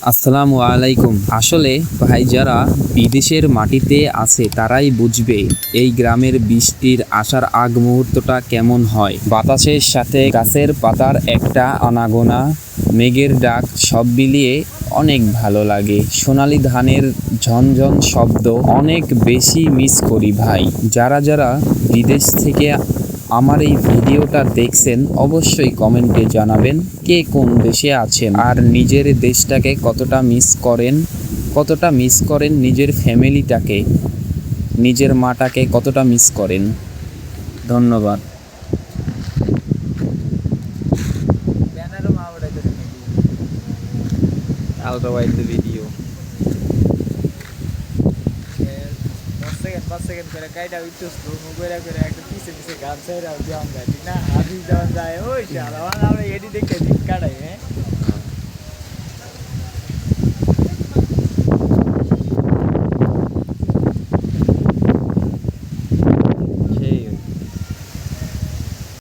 আসসালামু আলাইকুম। আসলে ভাই যারা বিদেশের মাটিতে আছে তারাই বুঝবে এই গ্রামের বৃষ্টির আসার আগ মুহূর্তটা কেমন হয়। বাতাসের সাথে গাছের পাতার একটা আনাগোনা, মেঘের ডাক সব মিলিয়ে অনেক ভালো লাগে। সোনালি ধানের ঝনঝন শব্দ অনেক বেশি মিস করি ভাই। যারা যারা বিদেশ থেকে আমার এই ভিডিওটা দেখছেন অবশ্যই কমেন্টে জানাবেন কে কোন দেশে আছেন আর নিজের দেশটাকে কতটা মিস করেন নিজের ফ্যামিলিটাকে, নিজের মাটাকে কতটা মিস করেন। ধন্যবাদ। আলট্রা ওয়াইড ভিডিও 5 সেকেন্ড করে কাইটা উঠতেছ করে করে একটা পিছে পিছে গান চাইরাও দিয়ে আমরা ঠিক না হাবি দেওয়া যায় ওই শালা আমরা এডি দেখে দিন কাটাই হ্যাঁ